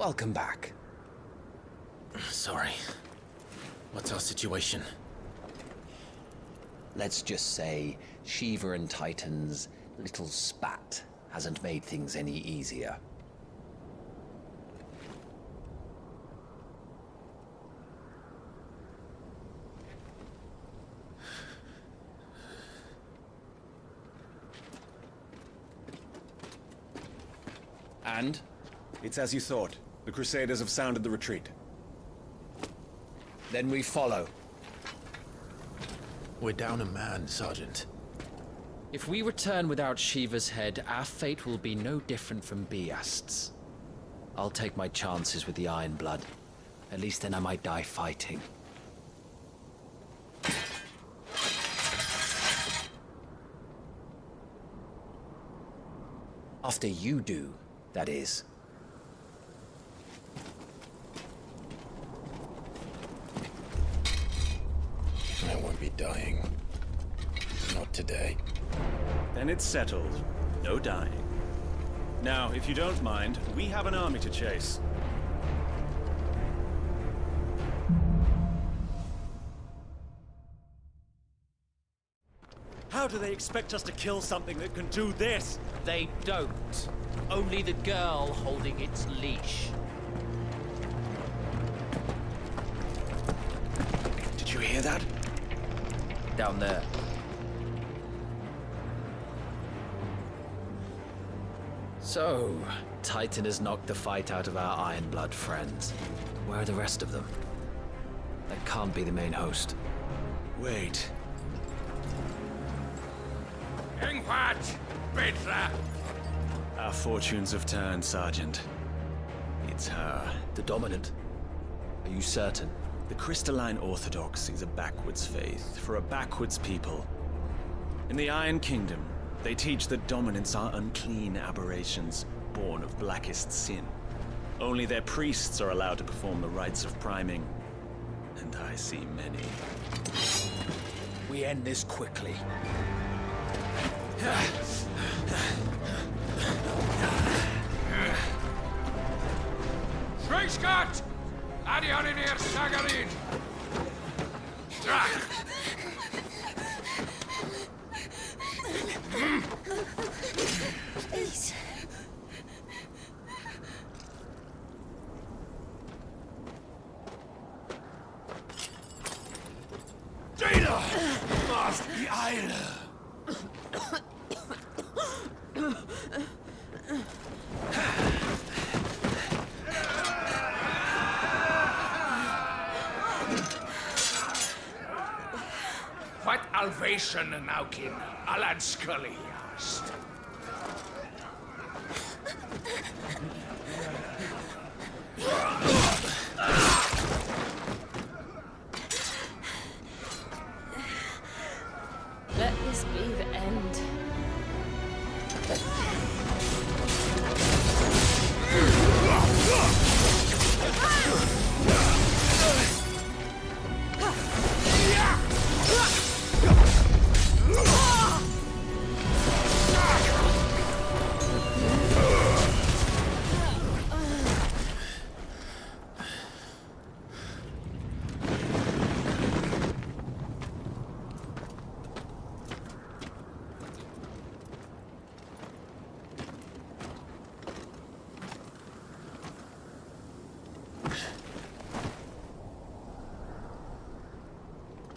welcome back. Sorry. What's our situation? Let's just say Shiva and Titan's little spat hasn't made things any easier. And? It's as you thought. The Crusaders have sounded the retreat. Then we follow. We're down a man, Sergeant. If we return without Shiva's head, our fate will be no different from Biast's. I'll take my chances with the Iron Blood. At least then I might die fighting. After you do, that is. I won't be dying. Not today. Then it's settled. No dying. Now, if you don't mind, we have an army to chase. How do they expect us to kill something that can do this? They don't. Only the girl holding its leash. Did you hear that? Down there. So, Titan has knocked the fight out of our Iron Blood friends. Where are the rest of them? That can't be the main host. Wait. Our fortunes have turned, Sergeant. It's her. The Dominant? Are you certain? The Crystalline Orthodoxy is a backwards faith for a backwards people. In the Iron Kingdom, they teach that dominants are unclean aberrations, born of blackest sin. Only their priests are allowed to perform the rites of priming. And I see many. We end this quickly. Schweinsgott! Adioninir Sagarin! Please. Data! Must be Eile! What Alvation Naukin Alan Scully asked. Let this be the end.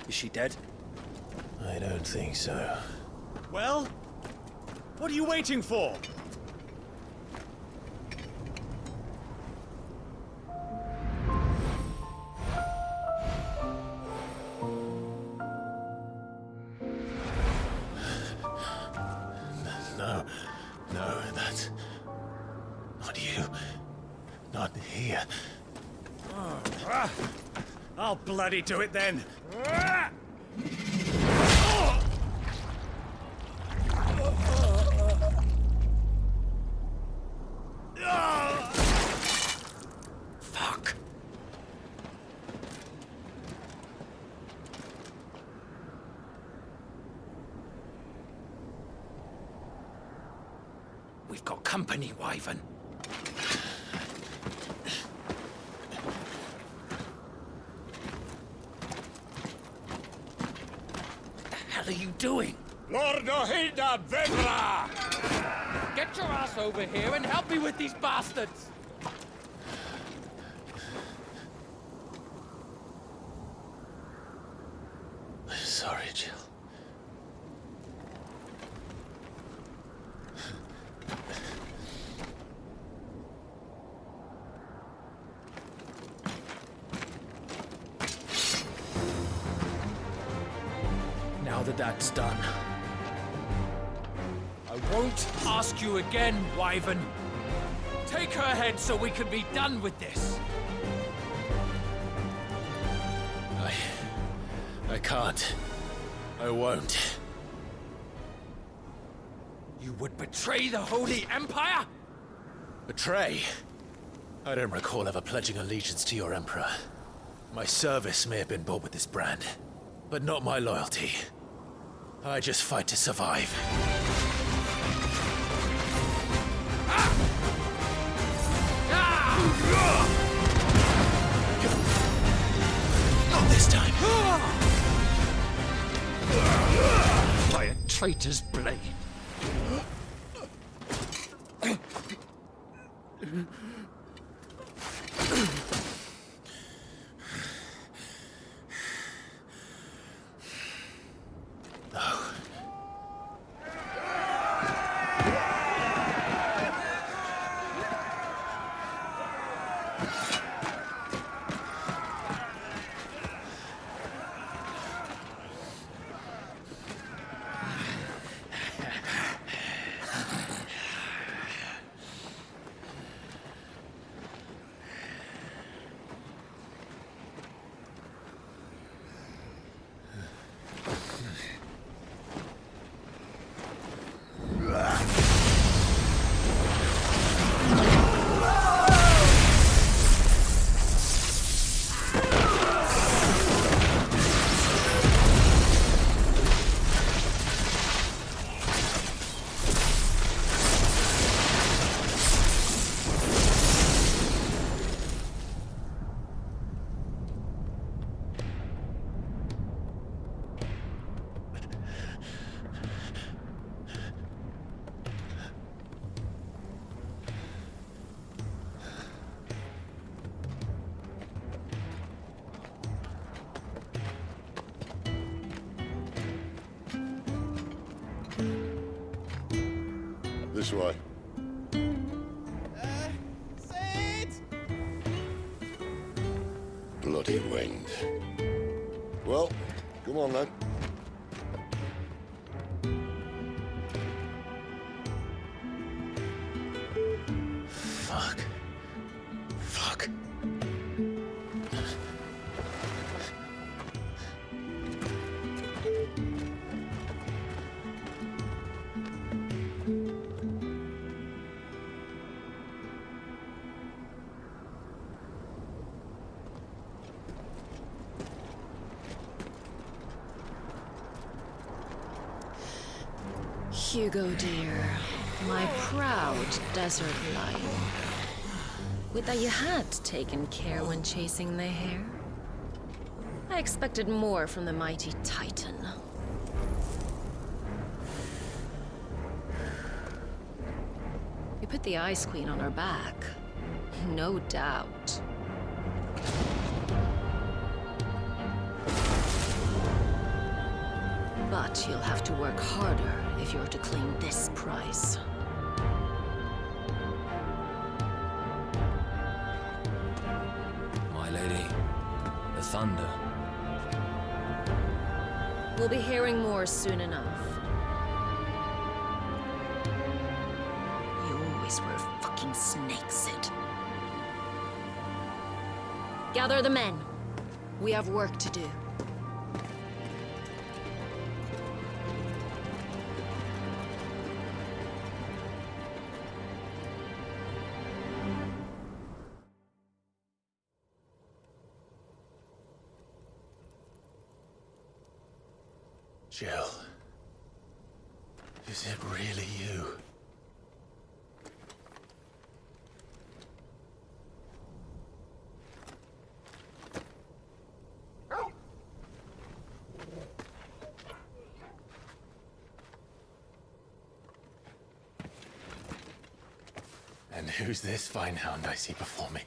Is she dead? I don't think so. Well? What are you waiting for? No, that's... not you. Not here. I'll bloody do it then. Fuck. We've got company, Wyvern. hell are you doing? Lord Ohida Vedra! Get your ass over here and help me with these bastards! I'm sorry, Jill. Now that that's done, I won't ask you again, Wyvern. Take her head so we can be done with this. I can't. I won't. You would betray the Holy Empire? Betray? I don't recall ever pledging allegiance to your Emperor. My service may have been bought with this brand, but not my loyalty. I just fight to survive. Not this time. By a traitor's blade. This way. Bloody wind. Well, come on then. Fuck. Fuck. Hugo, dear, my proud desert lion. Would that you had taken care when chasing the hare. I expected more from the mighty Titan. You put the Ice Queen on her back, no doubt. But you'll have to work harder if you're to claim this prize. My lady, the thunder. We'll be hearing more soon enough. You always were a fucking snake, Sid. Gather the men. We have work to do. Jill. Is it really you? who's this fine hound I see before me?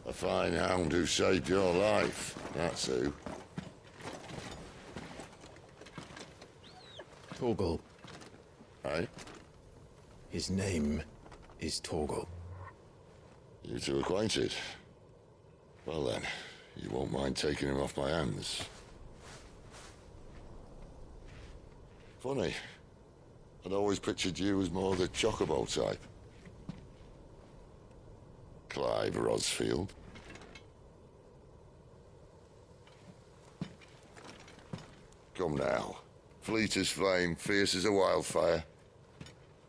A fine hound who saved your life, that's who. Torgal. Right? His name is Torgal. You two acquainted? Well then, you won't mind taking him off my hands. Funny. I'd always pictured you as more the chocobo type. Clive Rosfield. Come now. Fleet as flame, fierce as a wildfire.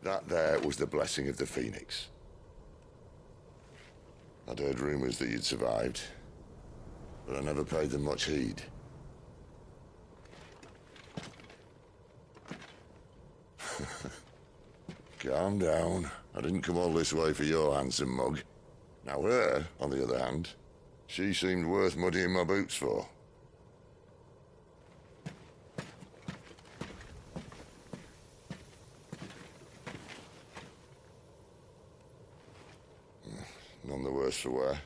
That there was the blessing of the Phoenix. I'd heard rumors that you'd survived, but I never paid them much heed. Calm down. I didn't come all this way for your handsome mug. Now her, on the other hand, she seemed worth muddying my boots for. None the worse for wear.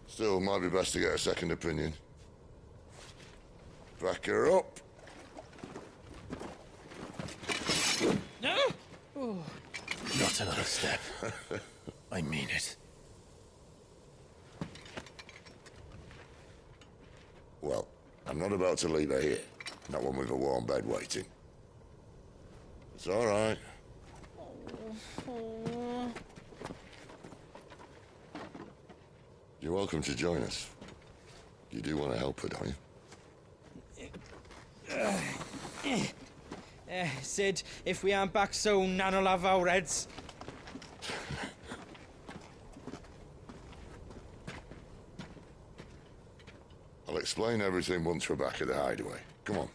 Still, might be best to get a second opinion. Back her up. Not another step. I mean it. Well, I'm not about to leave her here. Not one with a warm bed waiting. It's all right. You're welcome to join us. You do want to help her, don't you? Sid, if we aren't back soon, Nan'll have our heads. I'll explain everything once we're back at the hideaway. Come on.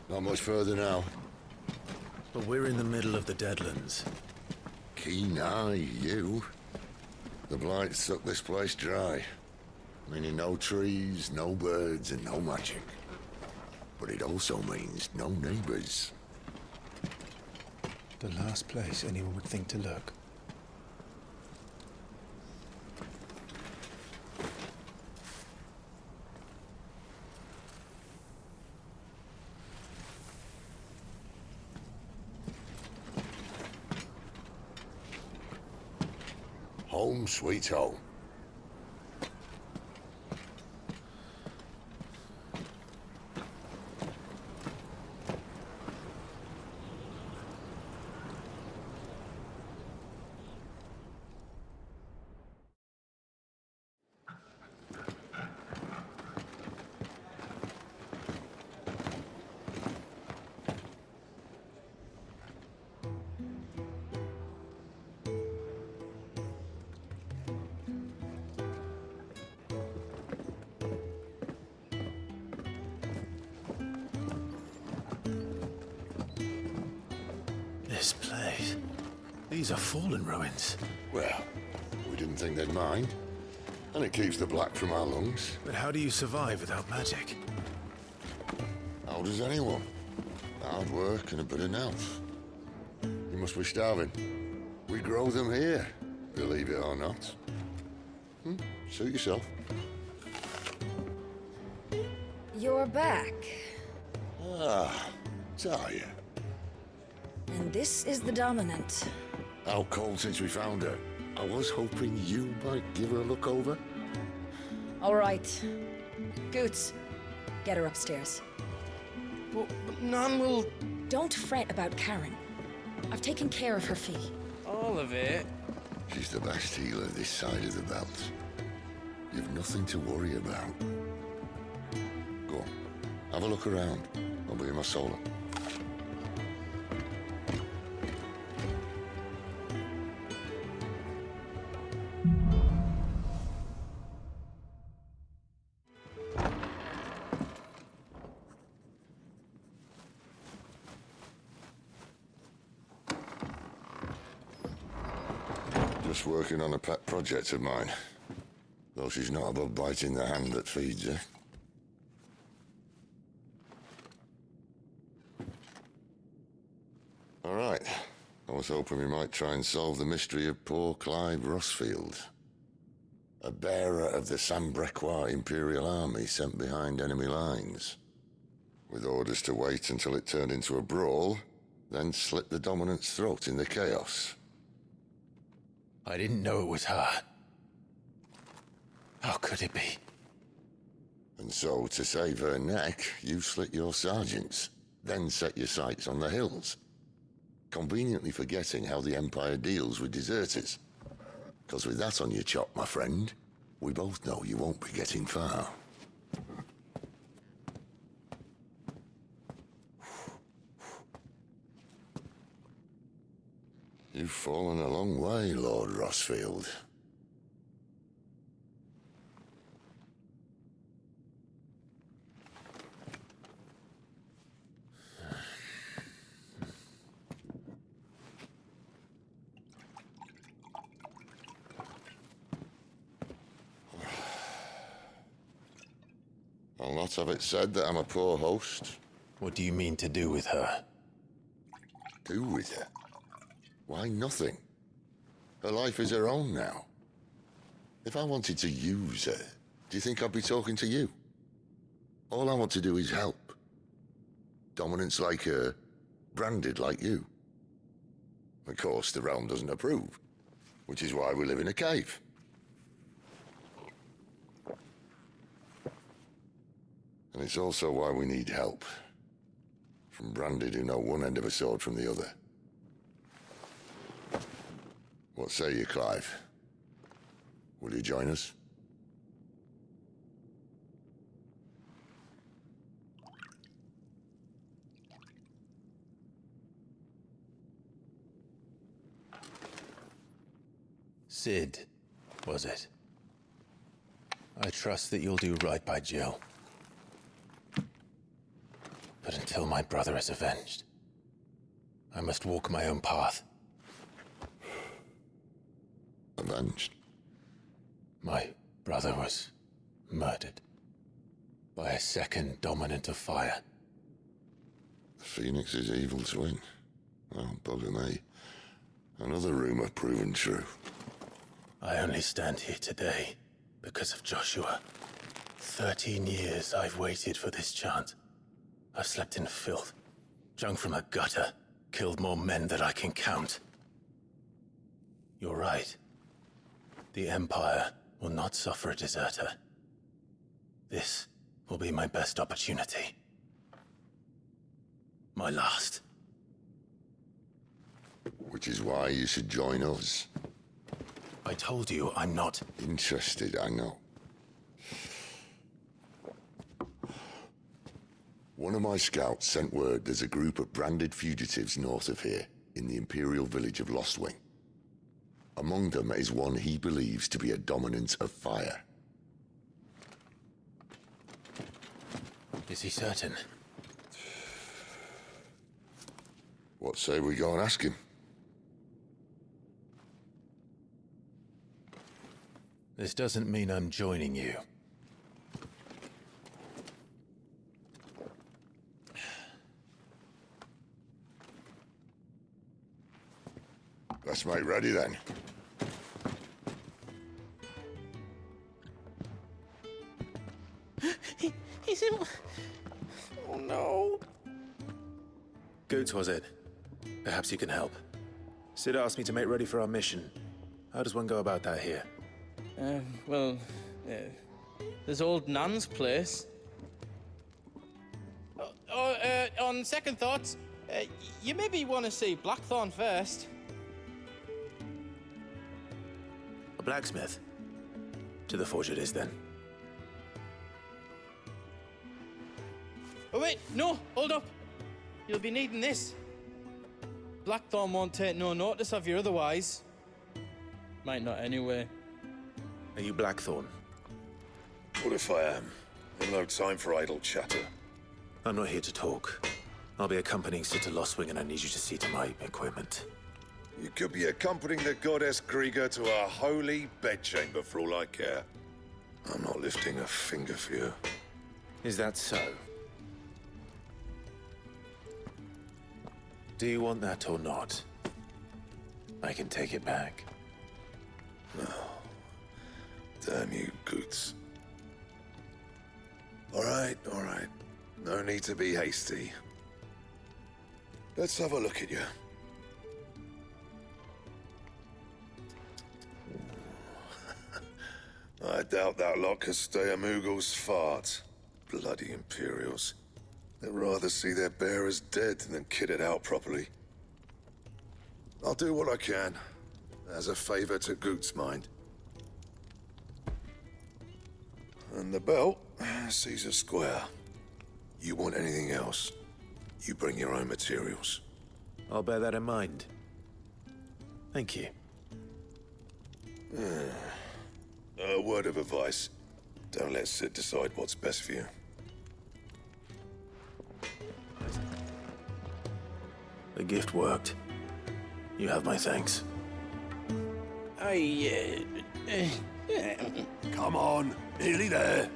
Not much further now. But we're in the middle of the Deadlands. Keen eye, you. The blight sucked this place dry. Meaning no trees, no birds, and no magic. But it also means no neighbors. The last place anyone would think to look. Home sweet home. This place. These are fallen ruins. Well, we didn't think they'd mind. And it keeps the black from our lungs. But how do you survive without magic? How does anyone? Hard work and a bit of nous. You must be starving. We grow them here, believe it or not. Suit yourself. You're back. Ah, Talia. And this is the Dominant. Out cold since we found her. I was hoping you might give her a look over. All right. Goots, get her upstairs. But Nan will... Don't fret about Karen. I've taken care of her fee. all of it. She's the best healer this side of the belt. You've nothing to worry about. Go on, have a look around. I'll be in my solar. Just working on a pet project of mine. Though she's not above biting the hand that feeds her. All right. I was hoping we might try and solve the mystery of poor Clive Rossfield. A bearer of the Sambrequois Imperial Army sent behind enemy lines. With orders to wait until it turned into a brawl, then slit the dominant's throat in the chaos. I didn't know it was her. How could it be? And so, to save her neck, you slit your sergeants, then set your sights on the hills. Conveniently forgetting how the Empire deals with deserters. Because with that on your chop, my friend, we both know you won't be getting far. You've fallen a long way, Lord Rossfield. I'll not have it said that I'm a poor host. What do you mean to do with her? Do with her? Why, nothing. Her life is her own now. If I wanted to use her, do you think I'd be talking to you? All I want to do is help. Dominants like her, branded like you. Of course, the realm doesn't approve, which is why we live in a cave. And it's also why we need help. From branded who know one end of a sword from the other. What say you, Clive? Will you join us? Sid, was it? I trust that you'll do right by Jill. But until my brother is avenged, I must walk my own path. Avenged? My brother was murdered by a second dominant of fire. The Phoenix's evil twin. Well, bugger me. Another rumor proven true. I only stand here today because of Joshua. 13 years I've waited for this chance. I've slept in filth, drunk from a gutter, killed more men than I can count. You're right. The Empire will not suffer a deserter. This will be my best opportunity. My last. Which is why you should join us. I told you I'm not Interested, I know. One of my scouts sent word there's a group of branded fugitives north of here, in the Imperial village of Lostwing. Among them is one he believes to be a dominant of fire. Is he certain? What say we go and ask him? This doesn't mean I'm joining you. Let's make ready then. He's in... Oh no. Goots, was it? Perhaps you can help. Sid asked me to make ready for our mission. How does one go about that here? Well, there's old Nan's place. On second thoughts, you maybe want to see Blackthorn first. A blacksmith? To the forge it is, then. Oh wait, no, hold up. You'll be needing this. Blackthorn won't take no notice of you otherwise. Might not anyway. Are you Blackthorn? What if I am? I've no time for idle chatter. I'm not here to talk. I'll be accompanying Sitter Lostwing, and I need you to see to my equipment. You could be accompanying the goddess Krieger to our holy bedchamber for all I care. I'm not lifting a finger for you. Is that so? Do you want that or not? I can take it back. Damn you, Goots. All right. No need to be hasty. Let's have a look at you. I doubt that lot could stay a Moogle's fart. Bloody Imperials. They'd rather see their bearers dead than kitted out properly. I'll do what I can, as a favor to Goot's mind. And the belt sees a square. You want anything else, you bring your own materials. I'll bear that in mind. Thank you. A word of advice. Don't let Sid decide what's best for you. The gift worked. You have my thanks. Come on, nearly there.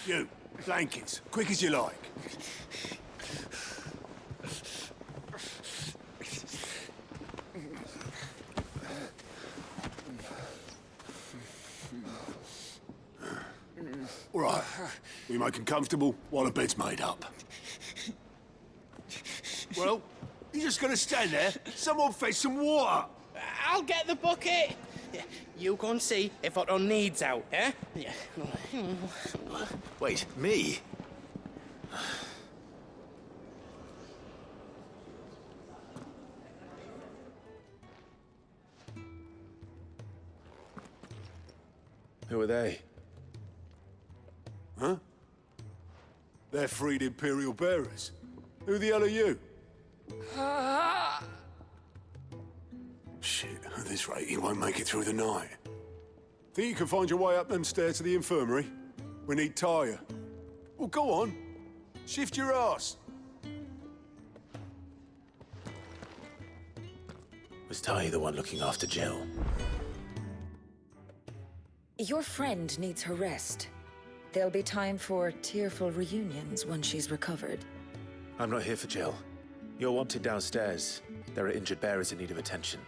You, blankets, quick as you like. All right, we make him comfortable while the bed's made up. Well, you just gonna stand there? Someone fetch some water. I'll get the bucket. You go and see if Otto needs out, eh? Wait, me? Who are they? Huh? They're freed Imperial bearers. Who the hell are you? Shit, at this rate, he won't make it through the night. Think you can find your way up them stairs to the infirmary? We need Tyre. Well, go on. Shift your ass. Was Tai the one looking after Jill? Your friend needs her rest. There'll be time for tearful reunions once she's recovered. I'm not here for Jill. You're wanted downstairs. There are injured bearers in need of attention.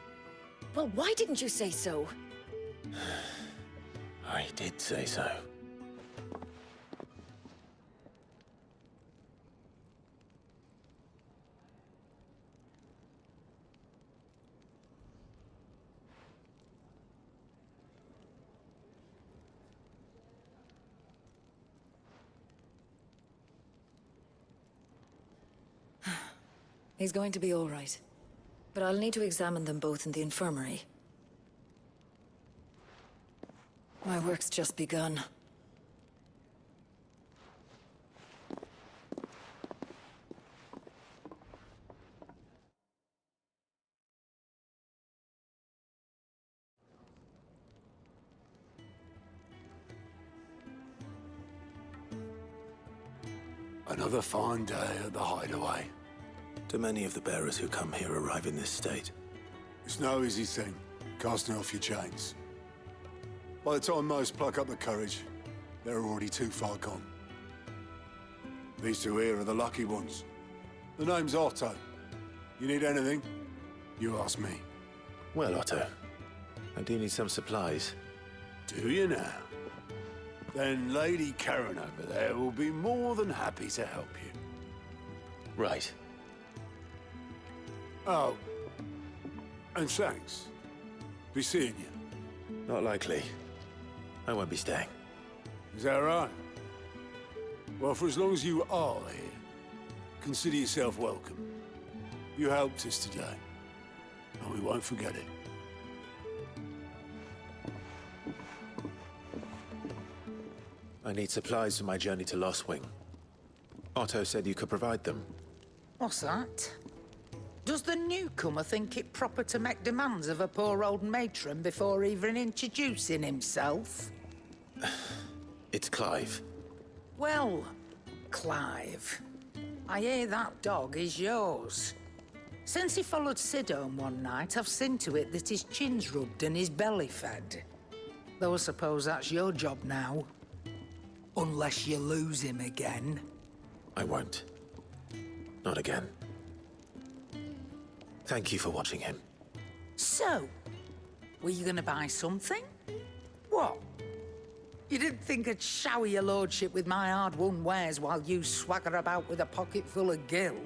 Well, why didn't you say so? I did say so. He's going to be all right. But I'll need to examine them both in the infirmary. My work's just begun. Another fine day at the hideaway. Do many of the bearers who come here arrive in this state? It's no easy thing, casting off your chains. By the time most pluck up the courage, they're already too far gone. These two here are the lucky ones. The name's Otto. You need anything, you ask me. Well, Otto, I do need some supplies. Do you now? Then Lady Karen over there will be more than happy to help you. Right. Oh, and thanks. Be seeing you. Not likely. I won't be staying. Is that right? Well, for as long as you are here, consider yourself welcome. You helped us today, and we won't forget it. I need supplies for my journey to Lost Wing. Otto said you could provide them. What's that? Does the newcomer think it proper to make demands of a poor old matron before even introducing himself? It's Clive. Well, Clive, I hear that dog is yours. Since he followed Sid home one night, I've seen to it that his chin's rubbed and his belly fed. Though I suppose that's your job now. Unless you lose him again. I won't. Not again. Thank you for watching him. So, were you gonna buy something? What? You didn't think I'd shower your lordship with my hard-won wares while you swagger about with a pocket full of gil?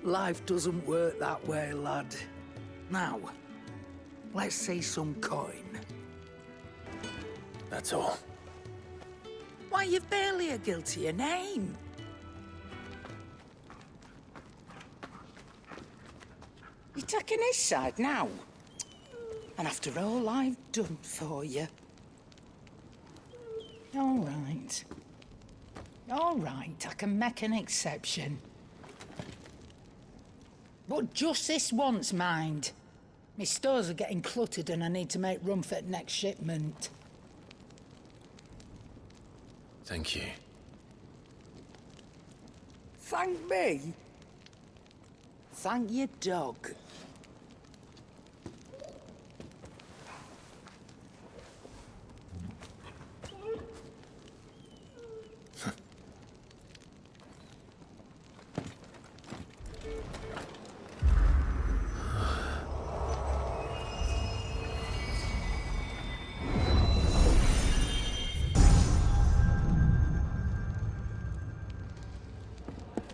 Life doesn't work that way, lad. Now, let's see some coin. That's all. Why, you've barely a gil to your name. You're taking his side now? And after all I've done for you. All right. All right, I can make an exception. But just this once, mind. My stores are getting cluttered and I need to make room for the next shipment. Thank you. Thank me? Thank your dog.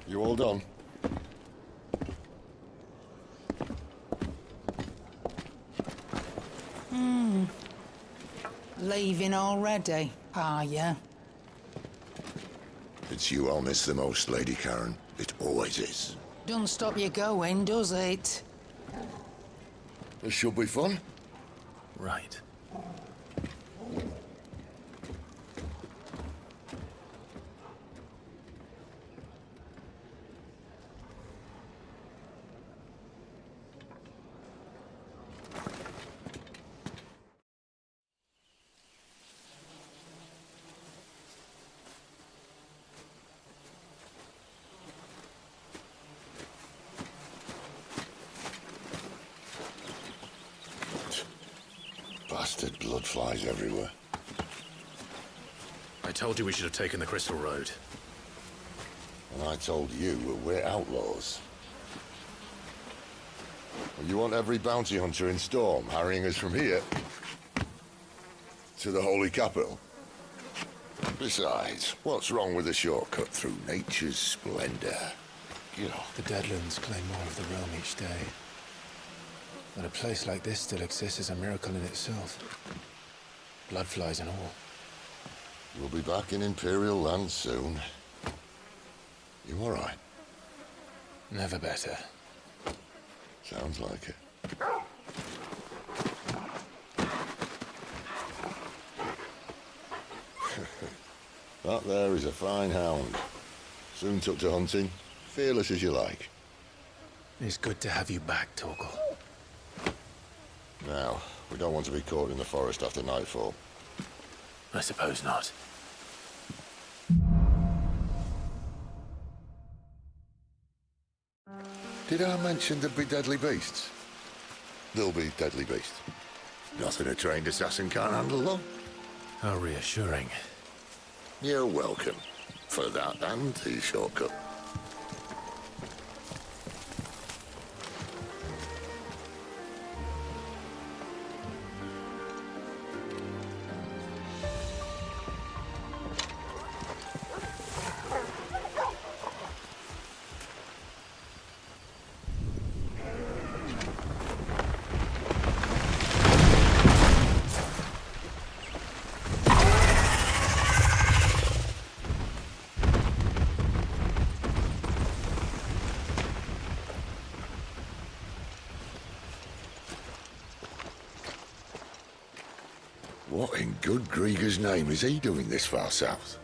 You all done? Leaving already, are you? It's you I'll miss the most, Lady Karen. It always is. Don't stop you going, does it? This should be fun. Right. Bastard blood flies everywhere. I told you we should have taken the Crystal Road. And I told you we're outlaws. Well, you want every bounty hunter in Storm harrying us from here to the Holy Capital? Besides, what's wrong with a shortcut through nature's splendor? You know. The Deadlands claim more of the realm each day. But a place like this still exists is a miracle in itself. Bloodflies and all. We'll be back in Imperial land soon. You all right? Never better. Sounds like it. That there is a fine hound. Soon took to hunting. Fearless as you like. It's good to have you back, Torgal. Now, we don't want to be caught in the forest after nightfall. I suppose not. Did I mention there'd be deadly beasts? There'll be deadly beasts. Nothing a trained assassin can't handle, though. How reassuring. You're welcome. For that and the shortcut. What in good Grieger's name is he doing this far south?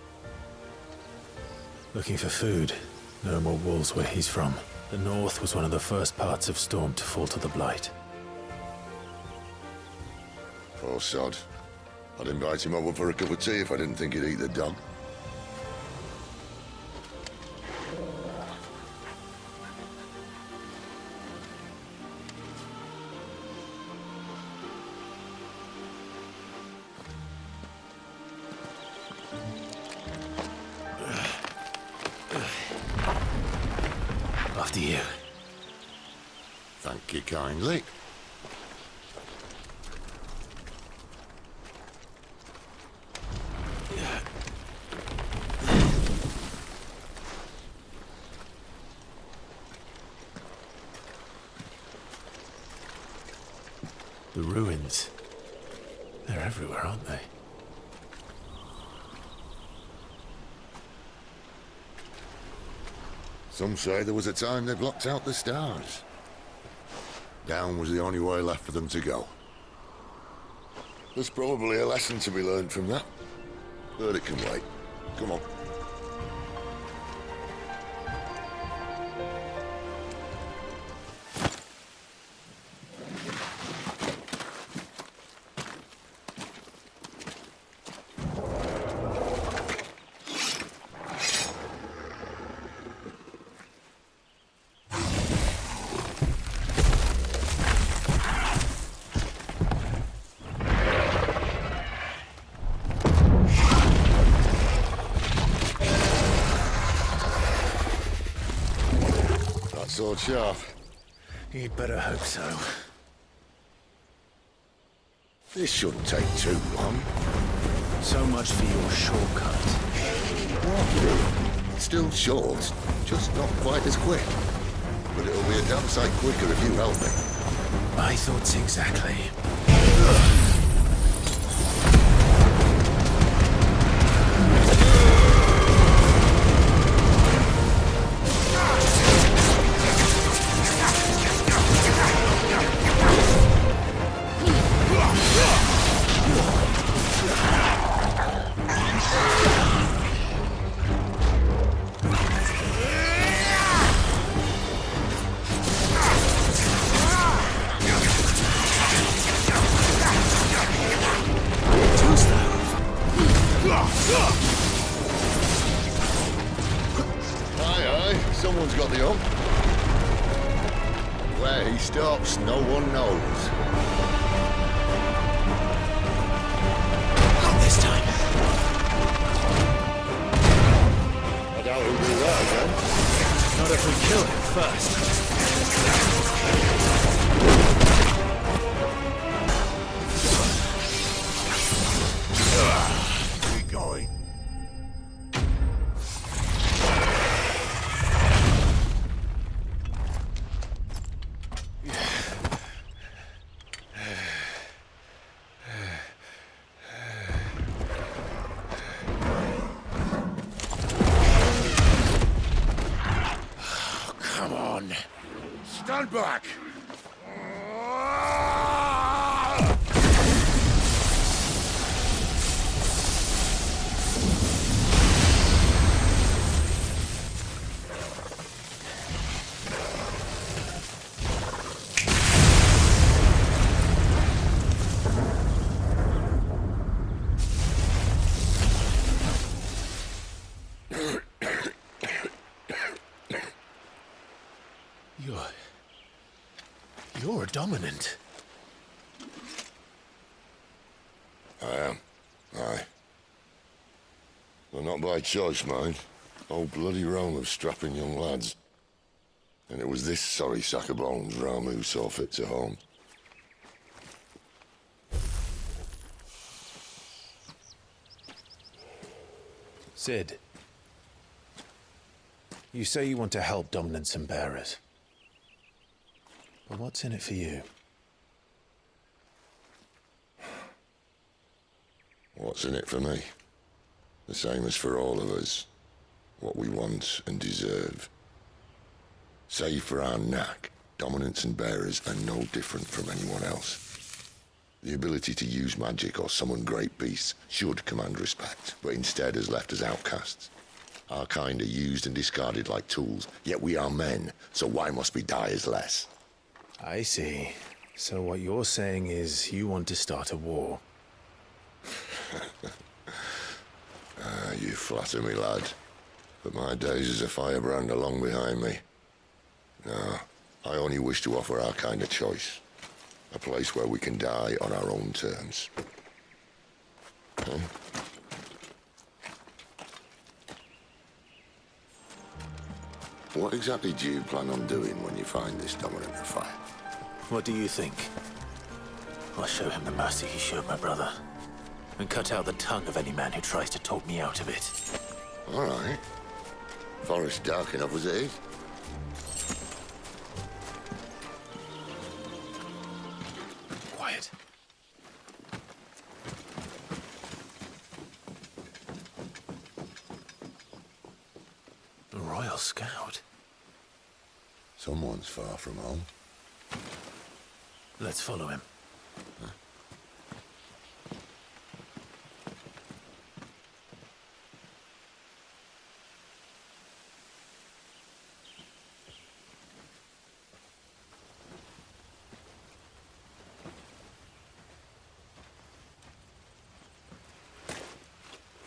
Looking for food. No more wolves where he's from. The north was one of the first parts of Storm to fall to the Blight. Poor sod. I'd invite him over for a cup of tea if I didn't think he'd eat the dog. After you. Thank you kindly. The ruins. They're everywhere, aren't they? Some say there was a time they blocked out the stars. Down was the only way left for them to go. There's probably a lesson to be learned from that. But it can wait. Come on. Sword sharp. You'd better hope so. This shouldn't take too long. So much for your shortcut. What? It's still short, just not quite as quick. But it'll be a damn sight quicker if you help me. My thoughts exactly. Someone's got the hump. Where he stops, no one knows. Not this time. I doubt he'll do that again. Not if we kill him first. Keep going. Stand back! You're a dominant. I am. Aye. Well, not by choice, mind. Whole bloody realm of strapping young lads. And it was this sorry sack of bones Ramu saw fit to home. Sid. You say you want to help dominants and bearers. But what's in it for you? What's in it for me? The same as for all of us. What we want and deserve. Save for our knack, dominants and bearers are no different from anyone else. The ability to use magic or summon great beasts should command respect, but instead has left us outcasts. Our kind are used and discarded like tools, yet we are men, so why must we die as less? I see. So what you're saying is you want to start a war. You flatter me, lad. But my days as a firebrand are long behind me. No, I only wish to offer our kind a choice. A place where we can die on our own terms. Huh? What exactly do you plan on doing when you find this dominant of fire? What do you think? I'll show him the mercy he showed my brother. And cut out the tongue of any man who tries to talk me out of it. All right. Forest dark enough as it is. Quiet. A Royal Scout? Someone's far from home. Let's follow him. Huh?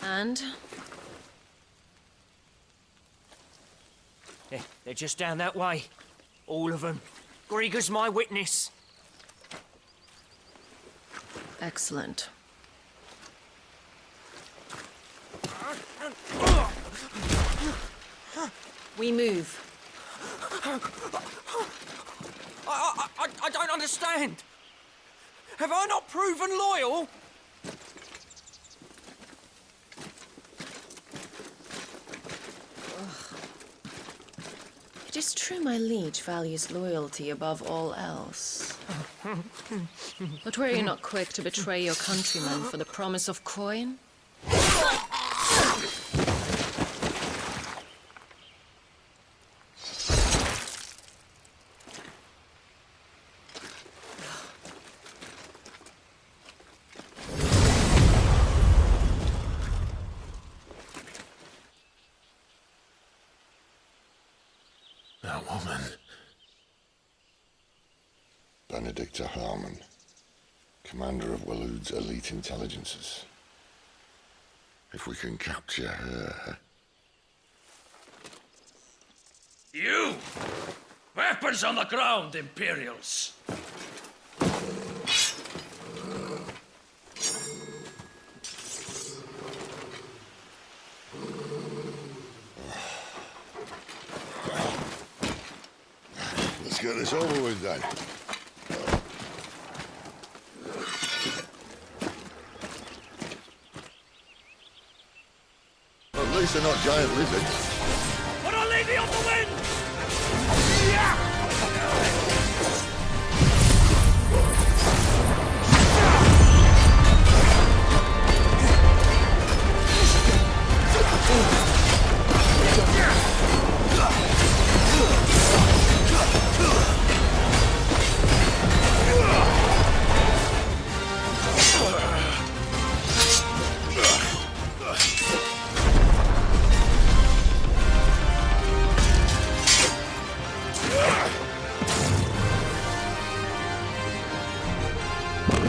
And? They're just down that way. All of them. Grieger's my witness. Excellent. We move. I don't understand. Have I not proven loyal? It is true my liege values loyalty above all else. But were you not quick to betray your countrymen for the promise of coin? That woman. Benedicta Harmon, commander of Waloed's elite intelligences. If we can capture her... You! Weapons on the ground, Imperials! Let's get this over with then. At least they're not giant lizards. Put a lady on the wind!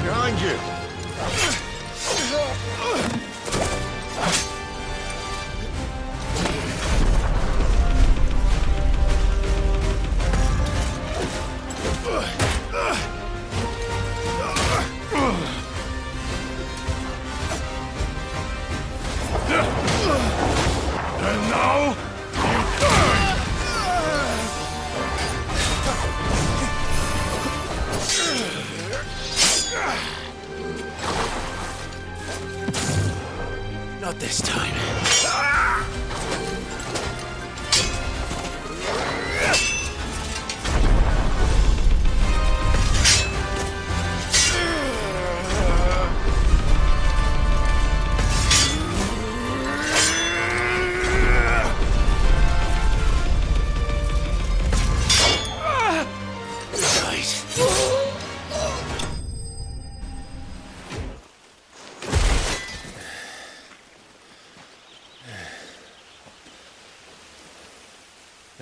Behind you! And now, Not this time.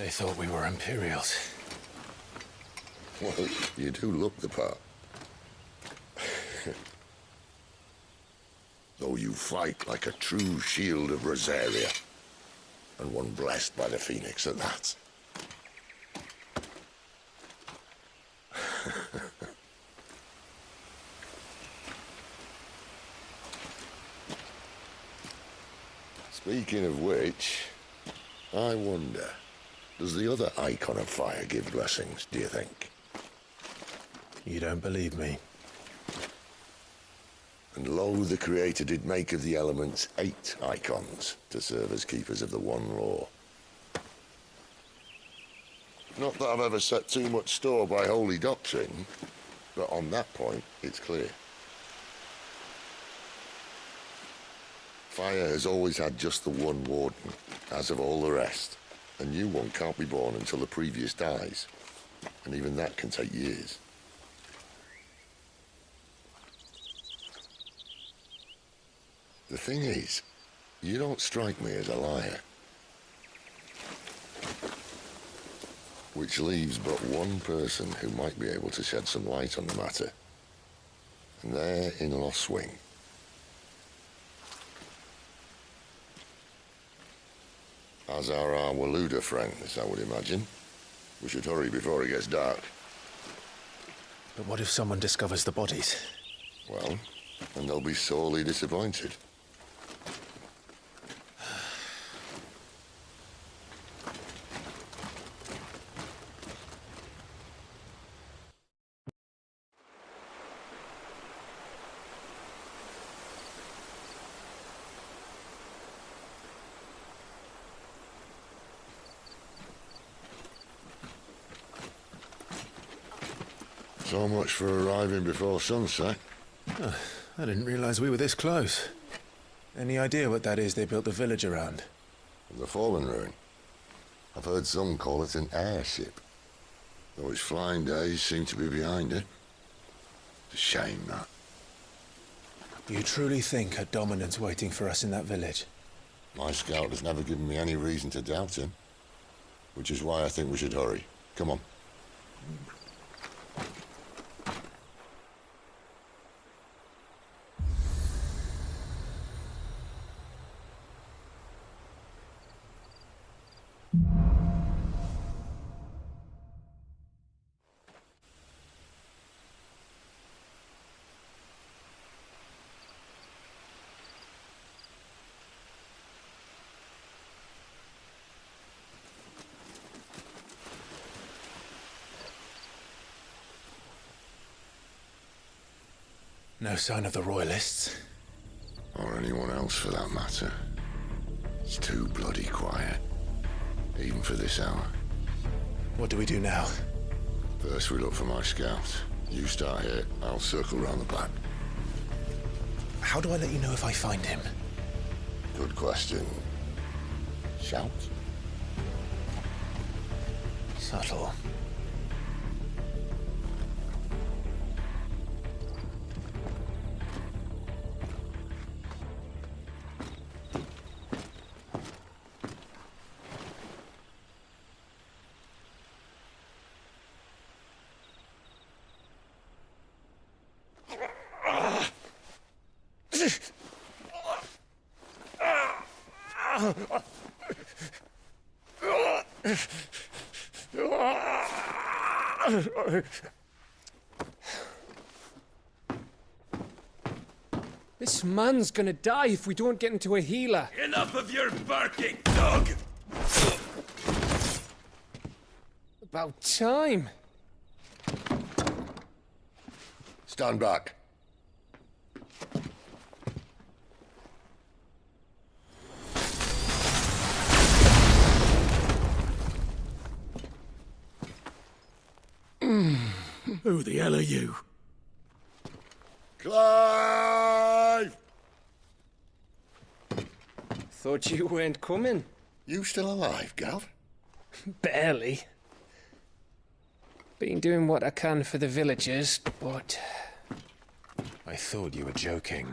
They thought we were Imperials. Well, you do look the part. Though you fight like a true shield of Rosaria. And one blessed by the Phoenix at that. Speaking of which, I wonder, does the other Icon of Fire give blessings, do you think? You don't believe me? And lo, the Creator did make of the elements 8 icons to serve as keepers of the one law. Not that I've ever set too much store by holy doctrine, but on that point, it's clear. Fire has always had just the one warden, as of all the rest. A new one can't be born until the previous dies, and even that can take years. The thing is, you don't strike me as a liar. Which leaves but one person who might be able to shed some light on the matter. And they're in Lost Swing. As are our Waluda friends, I would imagine. We should hurry before it gets dark. But what if someone discovers the bodies? Well, and they'll be sorely disappointed. So much for arriving before sunset. Oh, I didn't realize we were this close. Any idea what that is they built the village around? The Fallen Ruin. I've heard some call it an airship. Though its flying days seem to be behind it. It's a shame, that. You truly think a dominant's waiting for us in that village? My scout has never given me any reason to doubt him. Which is why I think we should hurry. Come on. No sign of the Royalists. Or anyone else for that matter. It's too bloody quiet. Even for this hour. What do we do now? First we look for my scout. You start here, I'll circle round the back. How do I let you know if I find him? Good question. Shout? Subtle. This man's gonna die if we don't get into a healer. Enough of your barking, dog! About time. Stand back. Who the hell are you? Clive! Thought you weren't coming. You still alive, Gav? Barely. Been doing what I can for the villagers, but... I thought you were joking.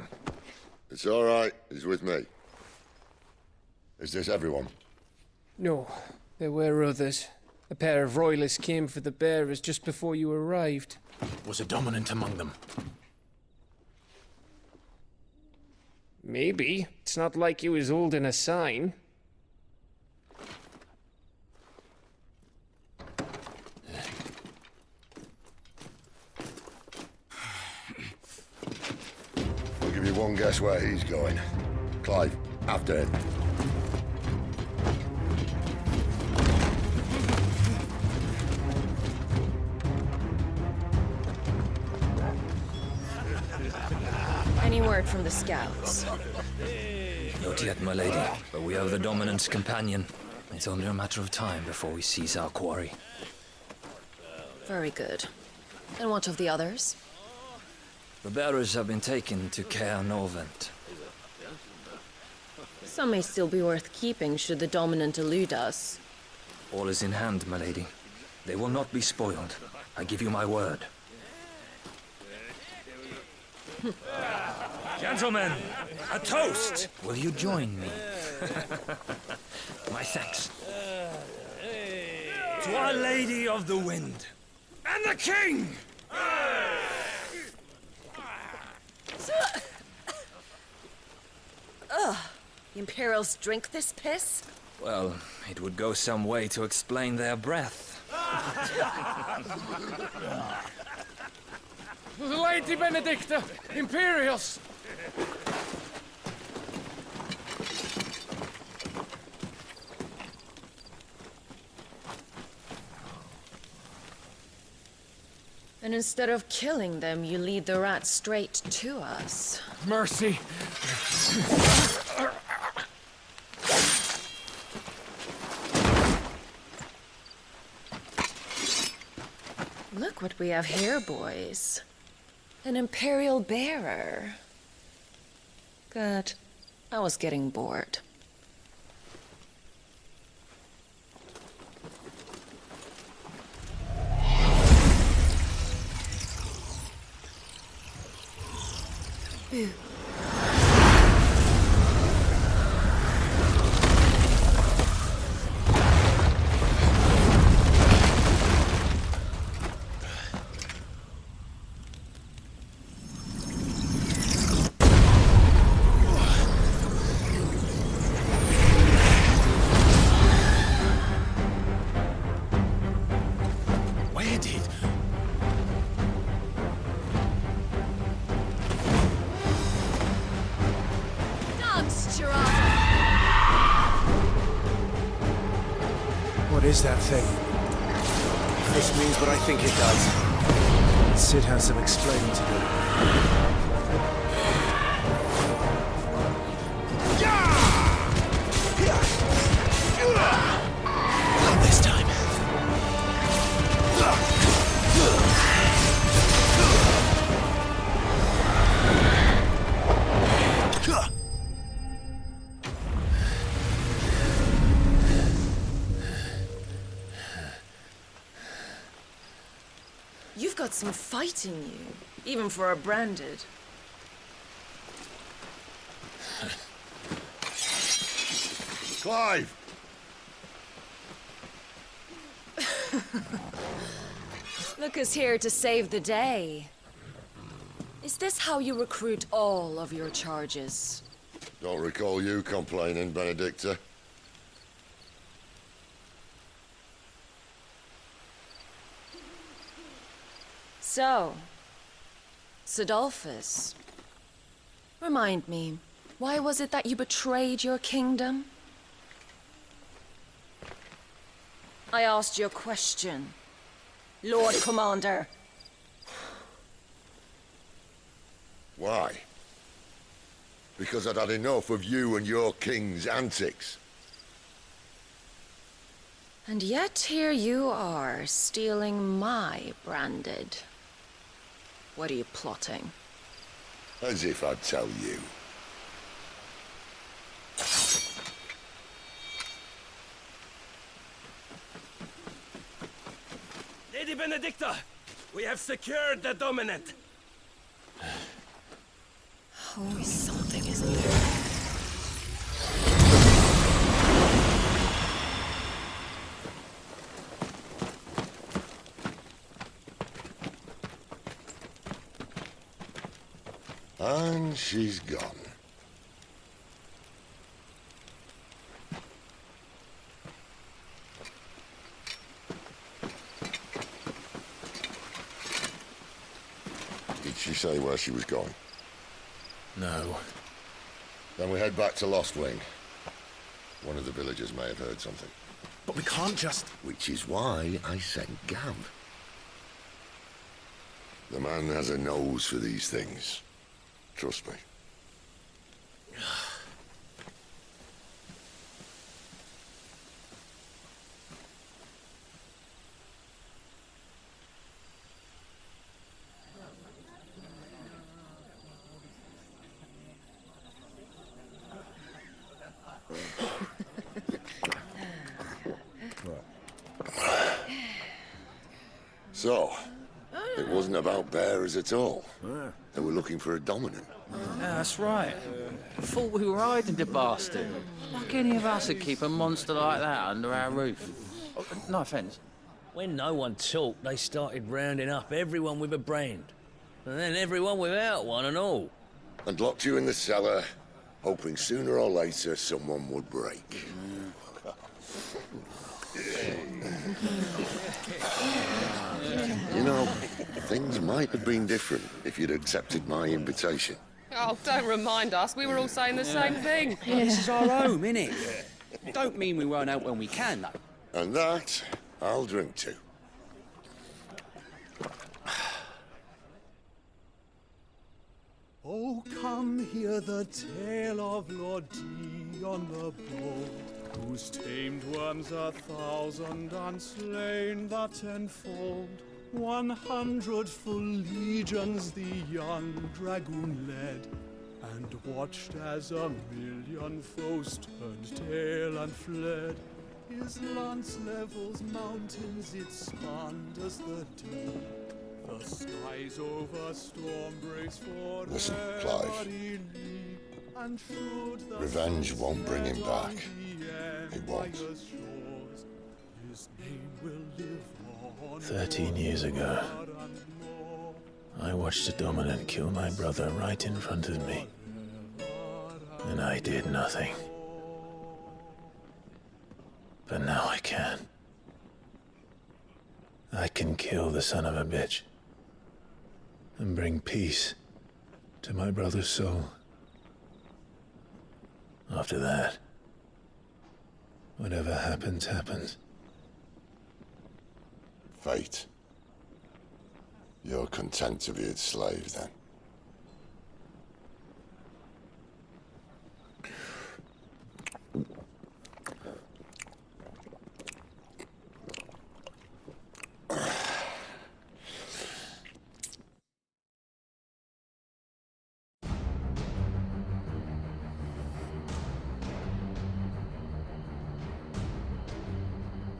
It's all right. He's with me. Is this everyone? No. There were others. A pair of royalists came for the bearers just before you arrived. Was a dominant among them? Maybe. It's not like he was holding a sign. I'll give you one guess where he's going. Clive, after him. Any word from the scouts? Not yet, my lady, but we have the Dominant's companion. It's only a matter of time before we seize our quarry. Very good. And what of the others? The bearers have been taken to Caer Norvent. Some may still be worth keeping should the Dominant elude us. All is in hand, my lady. They will not be spoiled. I give you my word. Gentlemen, a toast! Will you join me? My thanks. To Our Lady of the Wind. And the King! Ugh. The Imperials drink this piss? Well, it would go some way to explain their breath. Lady Benedicta! Imperials! And instead of killing them, you lead the rats straight to us. Mercy! Look what we have here, boys. An Imperial bearer. Good. I was getting bored. Boo. Where did... What is that thing? If this means what I think it does, Sid has some explaining to do. Not this time. You've got some fight in you, even for a branded. Clive! Look who's here to save the day. Is this how you recruit all of your charges? Don't recall you complaining, Benedicta. So, Sidolphus, remind me, why was it that you betrayed your kingdom? I asked you a question, Lord Commander. Why? Because I'd had enough of you and your king's antics. And yet here you are, stealing my branded. What are you plotting? As if I'd tell you. Lady Benedicta, we have secured the Dominant. Always something, isn't there? And she's gone. Did she say where she was going? No. Then we head back to Lost Wing. One of the villagers may have heard something. But we can't just... Which is why I sent Gav. The man has a nose for these things. Trust me. So, it wasn't about bearers at all. They were looking for a dominant. Yeah, that's right. Thought we were hiding the bastard. Like any of us would keep a monster like that under our roof. Oh, no offence. When no one talked, they started rounding up everyone with a brand. And then everyone without one and all. And locked you in the cellar, hoping sooner or later someone would break. You know, things might have been different if you'd accepted my invitation. Oh, don't remind us. We were all saying the same thing. Yeah, this is our home, innit? Don't mean we won't out when we can, though. And that, I'll drink to. Oh, come hear the tale of Lord Dion the Bold, whose tamed worms 1,000 and slain the tenfold. 100 full legions the young dragoon led, and watched as 1,000,000 foes turned tail and fled. His lance levels mountains, it spanned as the deep. The skies over storm breaks for Listen, Clive. Revenge won't bring him back. It won't. 13 years ago, I watched a dominant kill my brother right in front of me. And I did nothing. But now I can. I can kill the son of a bitch. And bring peace to my brother's soul. After that, whatever happens, happens. Fate. You're content to be its slave, then?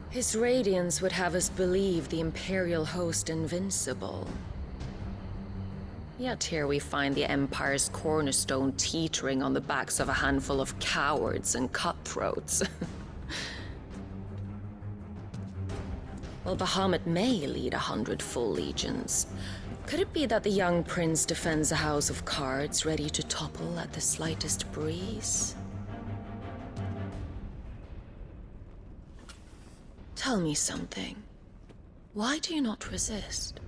His radiance would have us believe the Imperial host invincible. Yet here we find the Empire's cornerstone teetering on the backs of a handful of cowards and cutthroats. While Bahamut may lead 100 full legions, could it be that the young prince defends a house of cards ready to topple at the slightest breeze? Tell me something. Why do you not resist?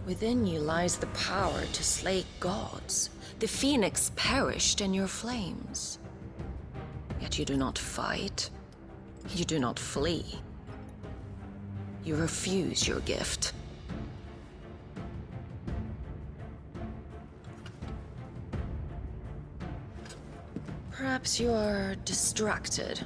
Within you lies the power to slay gods. The phoenix perished in your flames. Yet you do not fight. You do not flee. You refuse your gift. Perhaps you are distracted.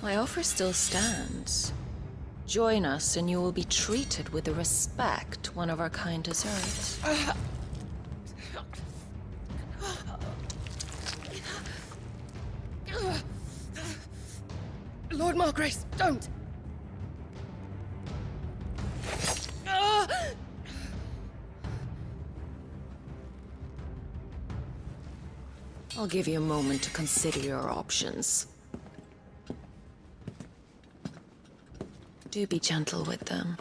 My offer still stands. Join us and you will be treated with the respect one of our kind deserves. Lord Margrace, don't! I'll give you a moment to consider your options. Do be gentle with them.